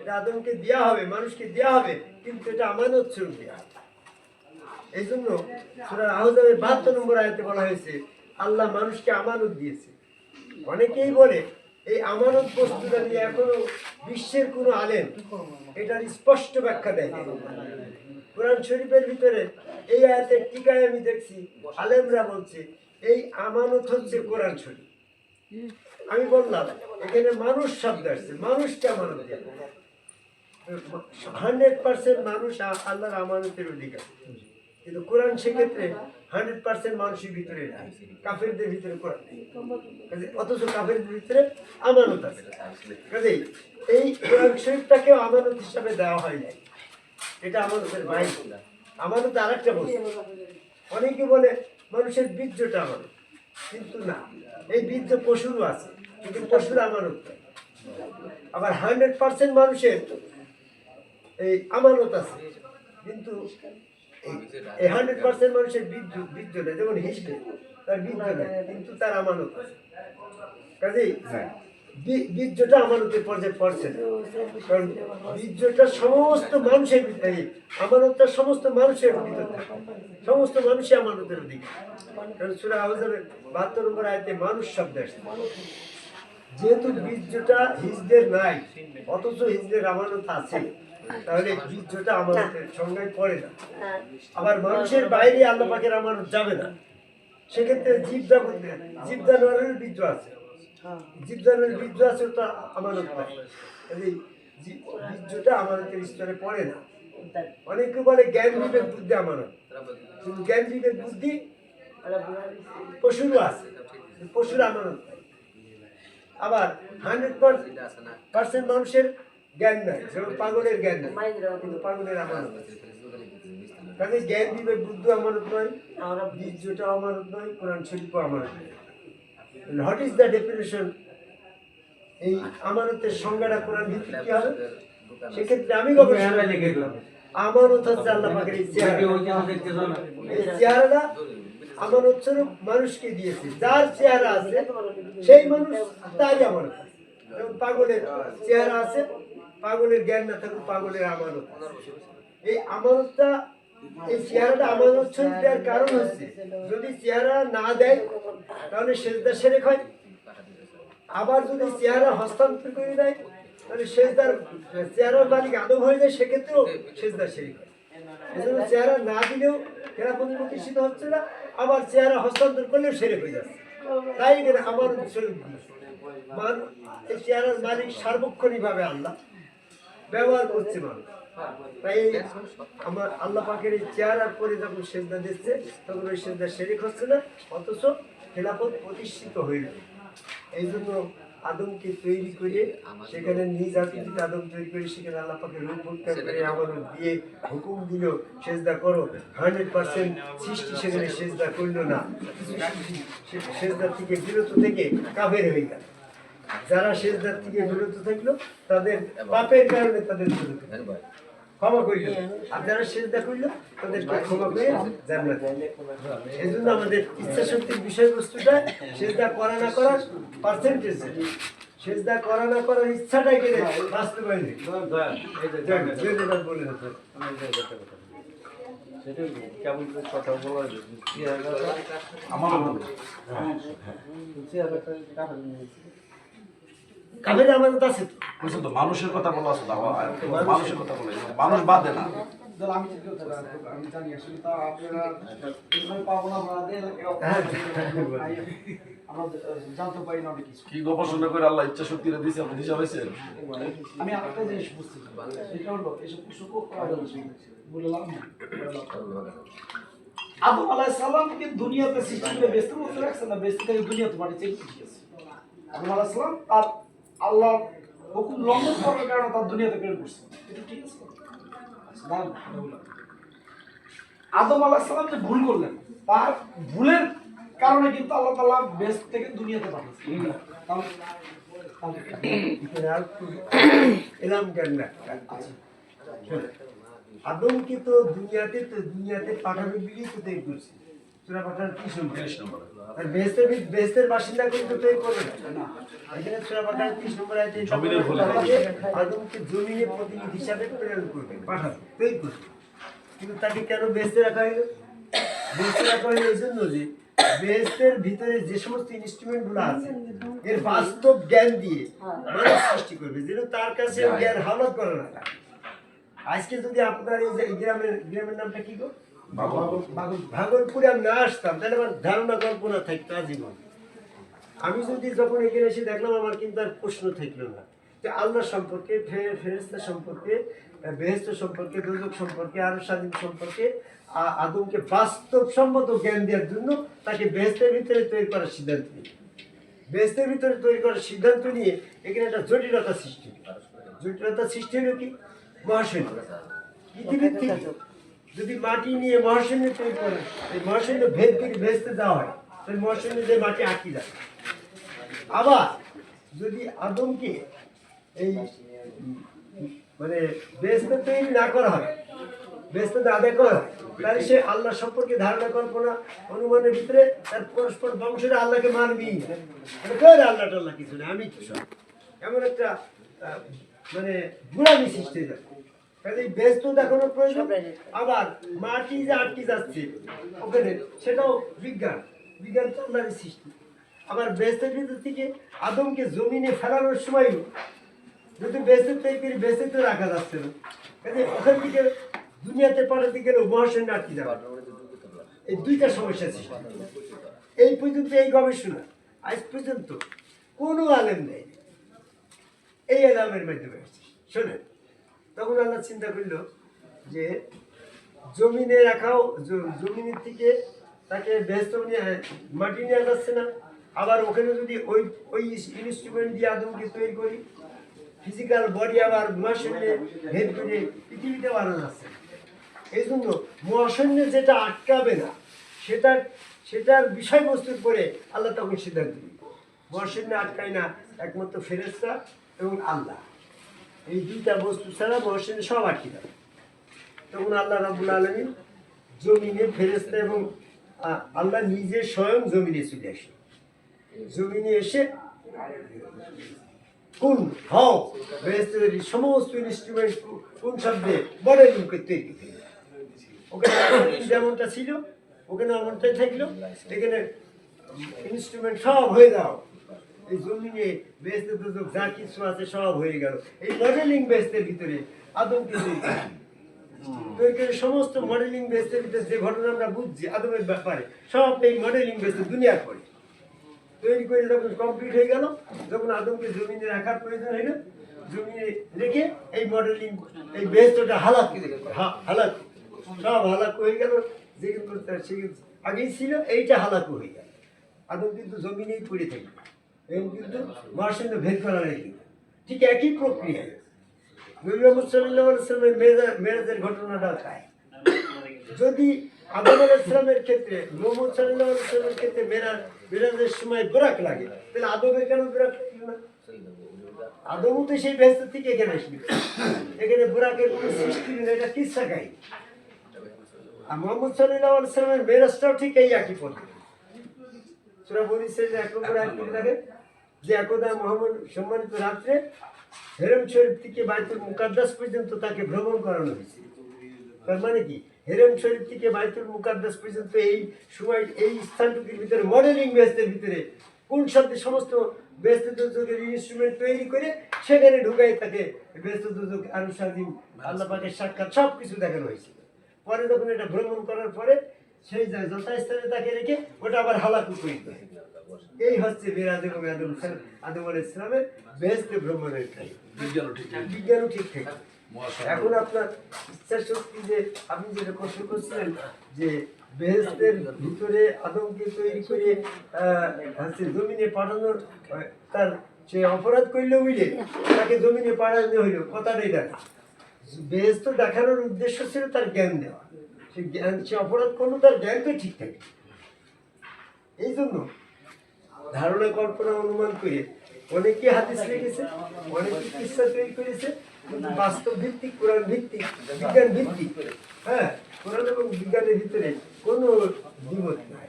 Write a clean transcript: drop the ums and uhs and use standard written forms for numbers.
এটা আদমকে দেওয়া হবে, মানুষকে দেওয়া হবে, কিন্তু এটা আমানত স্বরূপ দেওয়া হবে। এই জন্য সূরা আহজাবের 72 নম্বর আয়াতে বলা হয়েছে আল্লাহ মানুষকে আমানত দিয়েছে। অনেকেই বলে এই আমানত বস্তুটা নিয়ে এখনো বিশ্বের কোনো আলেম এটার স্পষ্ট ব্যাখ্যা দেয়। কোরআন শরীফের ভিতরে এই আয়াতের টিকায় আমি দেখছি আলেমরা বলছে এই আমানত হচ্ছে কোরআন শরীফ। আমি বললাম এখানে মানুষ শব্দ আসছে, মানুষকে আমানত দেয়। 100% মানুষ আল্লাহর আমানতের অধিকার, কিন্তু কোরআন সেক্ষেত্রে 100% মানুষের ভিতরে নাই, কাফেরদের ভিতরে কোরআন নেই, অথচ কাফেরদের ভিতরে আমানত আছে। কাজেই এই কোরআন শরীফটাকে আমানত হিসাবে দেওয়া হয় নাই, এটা আমানতের বাইরে। আমানত আরেকটা বস্তু। অনেকে বলে মানুষের বীর্যটা আমানত, কিন্তু না, এই বীর্য পশুরও আছে, কিন্তু পশুর আমানত নয়। আবার 100% মানুষের এই আমানত আছে, কিন্তু এই 100% মানুষের বীর্য নেই। যেমন হিসবে তার বীর্য নেই, কিন্তু তার আমানত আছে। কাজেই বীর্যটা আমানতের পর্যায়ে পড়ছে না, কারণ বীর্যটা সমস্ত মানুষের ভিতরে, আমানতটা সমস্ত মানুষের ভিতরে থাকে, সমস্ত মানুষই আমানতের অধিকার। কারণ সূরা আহজাবের 72 নম্বর আয়াতে মানুষ শব্দ আসছে। যেহেতু বীর্যটা হিজদের নাই, অথচ হিজদের আমানত আছে, তাহলে বীর্যটা আমানতের সংজ্ঞায় পড়ে না। আবার মানুষের বাইরে আল্লাহ পাকের আমানত যাবে না। সেক্ষেত্রে জীবদানের বীর্য আছে, জীবদানের বীর্য আছে, ওটা আমানত নাই। এই বীর্যটা আমানতের স্তরে পড়ে না। অনেকে বলে জ্ঞান বিবেক বুদ্ধি আমানত, কিন্তু জ্ঞান বিবেক বুদ্ধি পশুরও আছে, পশুর আমানত নাই। আবার 100% মানুষের জ্ঞান নাই, যেমন পাগলের জ্ঞান নাই, কিন্তু পাগলের আমানত আছে। কাজে জ্ঞান বিবেক বুদ্ধি আমানত নয়, বীর্যটা আমানত নয়, কোরআন শরীফও আমানত নয়। What is the definition? এই আমানতের সংজ্ঞাটা কোরআন ভিত্তিক কি হবে? সেক্ষেত্রে আমি গবেষণা লিখেছিলাম আমানত হচ্ছে আল্লাহ পাকের এই চেহারাটা আমানত স্বরূপ মানুষকে দিয়েছে। যার চেহারা আছে সেই মানুষ তারই আমানত। যেমন পাগলের চেহারা আছে, পাগলের জ্ঞান না থাকুক, পাগলের আমানত। এই আমানতটা, এই চেহারাটা আমানত স্বরূপ দেওয়ার কারণ হচ্ছে যদি চেহারা না দেয় তাহলে সেজদা শিরক হয়। আবার যদি চেহারা হস্তান্তর করে দেয় তাহলে চেহারার মালিক আদম হয়ে যায়, সেক্ষেত্রেও সেজদা শিরক হয়। এজন্য চেহারা না দিলেও খেলাফত প্রতিষ্ঠিত হচ্ছে না, আবার চেহারা হস্তান্তর করলেও শিরক হয়ে যাচ্ছে। তাই এখানে আমানত স্বরূপ দিয়েছে। এই চেহারার মালিক সার্বক্ষণিকভাবে আল্লাহ ব্যবহার করছে মানুষ। তাই আমার আল্লাহ পাকের এই চেহারার পরে যখন সেজদা দিচ্ছে তখন ওই সেজদা শিরক হচ্ছে না, অথচ খেলাফত প্রতিষ্ঠিত হইল। এই জন্য আদমকে তৈরি করে, সেখানে নিজ আকৃতিতে আদম তৈরি করে, সেখানে আল্লাহ পাকের রূপ মুক্তা করে আমানত দিয়ে হুকুম দিল সেজদা করো। 100% সৃষ্টি সেখানে সেজদা করলো না, সেজদা থেকে বিরত থেকে কাফের হয়ে গেল। যারা সেজদার থেকে বিরত থাকলো তাদের পাপের কারণে তাদের ক্ষমা করিল, আর যারা সেজদা করলো তাদেরকে ক্ষমা করে জান্নাত। এই জন্য আমাদের ইচ্ছা শক্তির বিষয়বস্তুটা সেজদা করা না করার পার্সেন্টেজ, সেজদা করা না করার ইচ্ছাটাকে বাস্তবায়ন বলে কেমন কথা বলা আমার কাফের আমানত আছে তো মানুষের কথা বলা আছে, মানুষের কথা বলে মানুষ বাদে না। আমি জানি আসলে তা আপনারা পাবো না, আমরা জানতে পারি না অনেক কিছু। কি গবেষণা করে আল্লাহ ইচ্ছা শক্তি দিয়েছে, আপনি হিসাব হয়েছে। আমি আরেকটা জিনিস বুঝতে সেটা হলো এসব কিছু বললাম আদম আলাইহিস সালামকে দুনিয়াতে সৃষ্টি করে ব্যস্ত করতে রাখছে না, ব্যস্ত থেকে দুনিয়াতে পাঠিয়েছে। ঠিক আছে, আদম আলাইহিস সালাম তার আল্লাহ হুকুম লঙ্ঘন করার কারণে তার দুনিয়াতে প্রেরণ করছে, এটা ঠিক আছে। আদম আলাইহিস সালাম যে ভুল করলেন, তার ভুলের কারণে কিন্তু আল্লাহ তাআলা বেহেশত থেকে দুনিয়াতে পাঠিয়েছে। আদমকে তো দুনিয়াতে পাঠাবে বিলি তো তৈরি করছে, সূরা বাকারার 30 নম্বর। 30 নম্বর। আর বেহেশতের বাসিন্দা কিন্তু তৈরি করবে না। এখানে সূরা বাকারার 30 নম্বর আয়াতে জমিনের ফলে আদমকে জমিনে প্রতিনিধি হিসাবে প্রেরণ করবে, পাঠাবে, তৈরি করবে। কিন্তু তাকে কেন বেহেশতে রাখা হলো? বেহেশতে রাখা হলো এই জন্য যে বেহেশতের ভিতরে যে সমস্ত ইনস্ট্রুমেন্টগুলো আছে এর বাস্তব জ্ঞান দিয়ে মানুষ সৃষ্টি করবে, যেন তার কাছে জ্ঞান হাওলাত করে না। আজকে যদি আপনার এই যে গ্রামের নামটা কি গো? ভাগলপুরে আমি না আসতাম তাহলে আমার ধারণা কল্পনা থাকতো আজীবন। আমি যদি যখন এখানে এসে দেখলাম আমার কিন্তু আর প্রশ্ন থাকলো না যে আল্লাহ সম্পর্কে, ফেরেশতা সম্পর্কে, বেহেশত সম্পর্কে, দোজখ সম্পর্কে, আরো স্বাধীন সম্পর্কে আদমকে বাস্তবসম্মত জ্ঞান দেওয়ার জন্য তাকে বেহেশতের ভিতরে তৈরি করার সিদ্ধান্ত নিই। বেহেশতের ভিতরে তৈরি করার সিদ্ধান্ত নিয়ে এখানে একটা জটিলতা সৃষ্টি। জটিলতা সৃষ্টি হলো কি? মহাশূন্য। পৃথিবীর থেকে যদি মাটি নিয়ে মহাশূন্য তৈরি করে, এই মহাশূন্য ভেদ করে বেহেশতে দেওয়া হয়, তাহলে মহাশূন্য যে মাটি আটকে যায়। আবার যদি আদমকে এই মানে বেহেশতে তৈরি না করা হয়, বেহেশতে আদায় করা হয়, তাহলে সে আল্লাহ সম্পর্কে ধারণা কল্পনা অনুমানের ভিতরে তার পরস্পর বংশরা আল্লাহকে মানবি, আল্লাহ টাল্লাহ কিছু নেই, আমি কিছু, এমন একটা মানে গুলামি সৃষ্টি হয়ে যাবে। কাজে বেহেশত দেখানোর প্রয়োজন। আবার মাটি যে আটকে যাচ্ছে ওখানে, সেটাও বিজ্ঞান তো আল্লাহরই সৃষ্টি। আবার বেহেশতের ভিতর থেকে আদমকে জমিনে ফেলানোর সময় যদি বেহেশত তৈরি করে বেহেশতে রাখা যাচ্ছে না, কাজে ওখান থেকে দুনিয়াতে পাঠাতে গেলেও মহাশূন্য আটকে যাবে। এই দুইটা সমস্যা সৃষ্টি। এই পর্যন্ত এই গবেষণা আজ পর্যন্ত কোনো আলেম নেই, এই আলেমের মাধ্যমে আসছে। শোনেন, তখন আল্লাহ চিন্তা করলো যে জমিনে রাখাও, জমিনের থেকে তাকে বেহেশত নিয়ে মাটি নিয়ে যাচ্ছে না, আবার ওখানে যদি ওই ইনস্ট্রুমেন্ট দিয়ে আদমকে তৈরি করি, ফিজিক্যাল বডি আবার মহাশূন্যে ভেদ করে পৃথিবীতে বানানো যাচ্ছে। এই জন্য মহাশূন্যে যেটা আটকাবে না সেটার বিষয়বস্তুর পরে আল্লাহ তখন সিদ্ধান্ত দিই। মহাশূন্যে আটকায় না একমাত্র ফেরেশতা এবং আল্লাহ, এই দুইটা বস্তু ছাড়া মহাশূন্যে সব আটকে যাবে। তখন আল্লাহ রাব্বুল আলামিন জমিনে ফেরেশতা এবং আল্লাহ নিজে স্বয়ং জমিনে চলে আসে। জমিনে এসে কোন হও বেহেশতের সমস্ত ইনস্ট্রুমেন্ট কোন শব্দে মডেলিং করতে ওখানে যেমনটা ছিল ওখানে এমনটাই থাকলো, এখানে ইনস্ট্রুমেন্ট সব হয়ে যাও। এই জমিনে বেহেশতের দোজখ যা কিছু আছে সব হয়ে গেল। এই মডেলিং বেহেশতের ভিতরে আদমকে তৈরি করে সমস্ত মডেলিং বেহেশতের ভিতরে যে ঘটনা আমরা বুঝছি আদমের ব্যাপারে সব এই মডেলিং বেহেশতে দুনিয়ার পরে তৈরি করে যখন কমপ্লিট হয়ে গেল, যখন আদমকে জমিনে রাখার প্রয়োজন হইল, জমিনে রেখে এই মডেলিং এই বেহেশতটা হালাক সব হালাক হয়ে গেল। যে কিন্তু আগেই ছিল এইটা হালাক হয়ে গেল। আদম কিন্তু জমিনেই পড়ে থাকবে এবং কিন্তু মহাশূন্য ভেদ করা রেখে। ঠিক একই প্রক্রিয়ায় নবী মুহাম্মদ সাল্লাল্লাহু আলাইহি ওয়াসাল্লামের মেরাজের ঘটনাটা তাই। যদি আদম আলাইহিস সালামের ক্ষেত্রে, মুহাম্মদ সাল্লাল্লাহু আলাইহি ওয়াসাল্লামের ক্ষেত্রে মেরাজের সময় বোরাক লাগে, তাহলে আদমের কেন বোরাক লাগবে না? আদমও তো সেই বেহেশত থেকে এখানে আসবে, এখানে বোরাকের কোনো সৃষ্টি নেই, এটা কিসসা কাহিনী। আর মুহাম্মদ সাল্লাল্লাহু আলাইহি ওয়াসাল্লামের মেরাজটাও ঠিক এই একই পদ্ধতি। সূরা বনী ইসরাঈলের 1 নম্বর আয়াত পড়ে থাকে যে একদা মুহাম্মদ সম্মানিত রাত্রে হেরেম শরীফ থেকে বাইতুল মুকাদ্দাস পর্যন্ত তাকে ভ্রমণ করানো হয়েছে। তার মানে কি, হেরেম শরীফ থেকে বাইতুল মুকাদ্দাস পর্যন্ত এই সময় এই স্থানটুকুর ভিতরে মডেলিং বেহেশতের ভিতরে কোন শব্দে সমস্ত বেহেশত দোজখের ইনস্ট্রুমেন্ট তৈরি করে সেখানে ঢুকাই তাকে বেহেশত দোজখ আরো স্বাধীন আল্লাহ পাকের সাক্ষাৎ সব কিছু দেখানো হয়েছিল। পরে যখন এটা ভ্রমণ করার পরে সেই যথাস্থানে তাকে রেখে ওটা আবার হালাকু করে দেয়। এই হচ্ছে মেরাজ এবং আদম আলাইহিস সালামের বেহেশতে ভ্রমণের কাহিনী। বিজ্ঞানও ঠিক থাকে। এখন আপনার ইচ্ছা শক্তি যে আপনি যেটা প্রশ্ন করছিলেন যে বেহেশতের ভিতরে আদমকে তৈরি করে জমিনে পাঠানোর তার সে অপরাধ করলে বুঝলে তাকে জমিনে পাঠানো হইল, কথাটাই দেখা। বেহেশত দেখানোর উদ্দেশ্য ছিল তার জ্ঞান দেওয়া। সে জ্ঞান, সে অপরাধ করলো, তার জ্ঞান তো ঠিক থাকে। এই জন্য ধারণা কল্পনা অনুমান করে অনেকে হাদিস লিখেছে, অনেকে কিসসা তৈরি করেছে, কিন্তু বাস্তব ভিত্তিক, কোরআন ভিত্তিক, বিজ্ঞান ভিত্তিক, হ্যাঁ, কোরআন এবং বিজ্ঞানের ভিতরে কোনো দ্বিমত নাই।